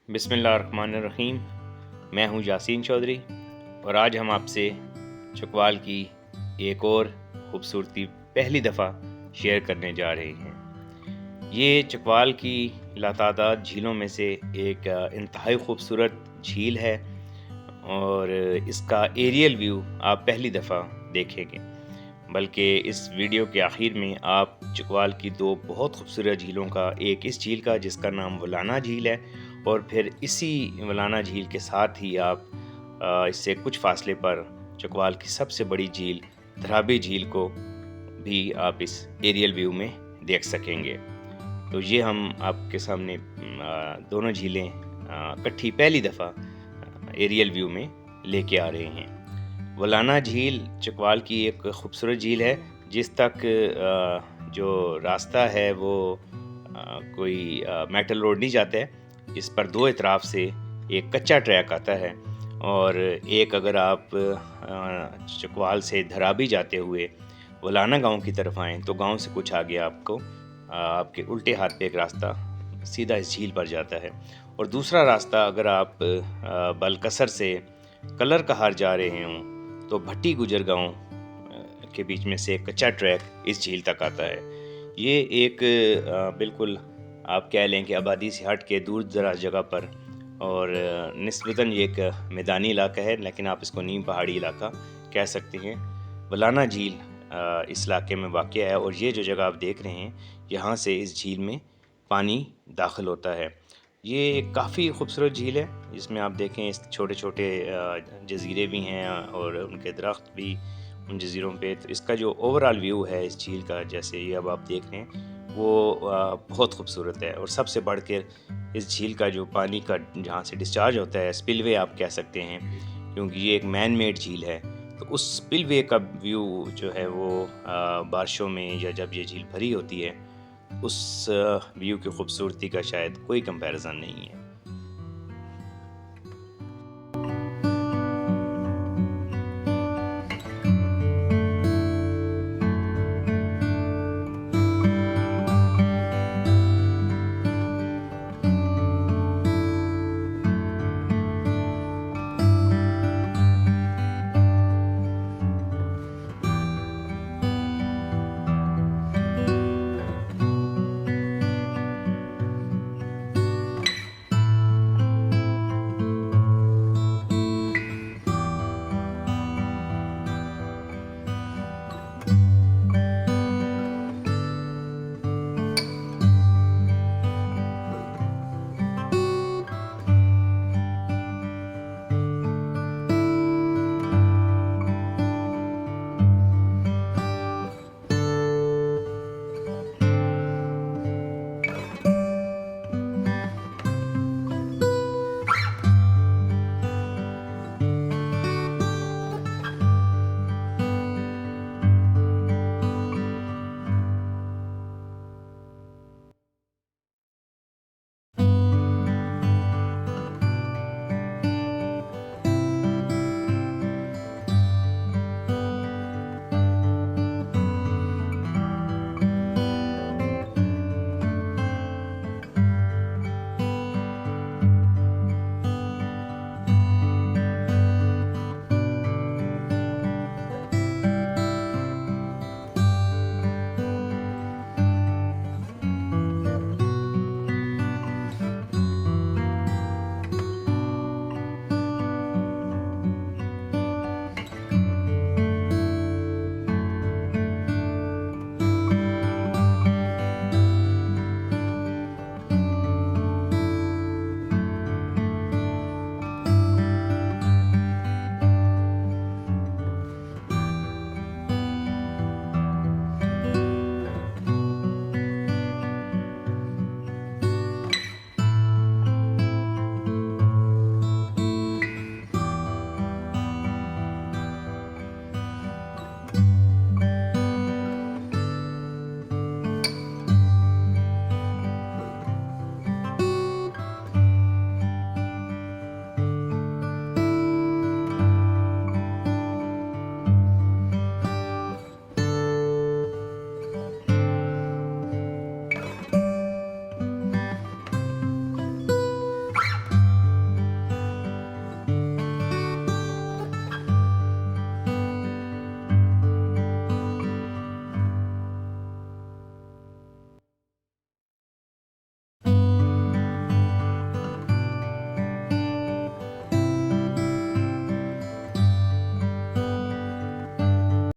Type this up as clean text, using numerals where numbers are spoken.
बिस्मिल्लाहिर्रहमानिर्रहीम। मैं हूं यासीन चौधरी और आज हम आपसे चकवाल की एक और ख़ूबसूरती पहली दफ़ा शेयर करने जा रहे हैं। ये चकवाल की लातादाद झीलों में से एक इंतहाई ख़ूबसूरत झील है और इसका एरियल व्यू आप पहली दफ़ा देखेंगे। बल्कि इस वीडियो के आखिर में आप चकवाल की दो बहुत खूबसूरत झीलों का, एक इस झील का जिसका नाम वलाना झील है और फिर इसी वलाना झील के साथ ही आप इससे कुछ फासले पर चकवाल की सबसे बड़ी झील धराबी झील को भी आप इस एरियल व्यू में देख सकेंगे। तो ये हम आपके सामने दोनों झीलें इकट्ठी पहली दफ़ा एरियल व्यू में लेके आ रहे हैं। वलाना झील चकवाल की एक खूबसूरत झील है जिस तक जो रास्ता है वो कोई मेटल रोड नहीं जाता है। इस पर दो इतराफ़ से एक कच्चा ट्रैक आता है और एक अगर आप चकवाल से धराबी जाते हुए वलाना गांव की तरफ आएँ तो गांव से कुछ आगे आपको आपके उल्टे हाथ पे एक रास्ता सीधा इस झील पर जाता है और दूसरा रास्ता अगर आप बलकसर से कलर कहार जा रहे हों तो भट्टी गुजर गांव के बीच में से एक कच्चा ट्रैक इस झील तक आता है। ये एक बिल्कुल आप कह लें कि आबादी से हट के दूर दराज जगह पर और निस्बतन ये एक मैदानी इलाका है, लेकिन आप इसको नीम पहाड़ी इलाका कह सकते हैं। वलाना झील इस इलाके में वाक़या है और ये जो जगह आप देख रहे हैं यहाँ से इस झील में पानी दाखिल होता है। ये काफ़ी खूबसूरत झील है जिसमें आप देखें इस छोटे छोटे जज़ीरे भी हैं और उनके दरख्त भी उन जज़ीरों पे। तो इसका जो ओवरऑल व्यू है इस झील का, जैसे ये अब आप देख रहे हैं, वो बहुत खूबसूरत है। और सबसे बढ़ कर इस झील का जो पानी का जहाँ से डिस्चार्ज होता है, स्पिलवे आप कह सकते हैं क्योंकि ये एक मैन मेड झील है, तो उस स्पिलवे का व्यू जो है वो बारिशों में या जब ये झील भरी होती है उस व्यू की खूबसूरती का शायद कोई कंपैरिजन नहीं है।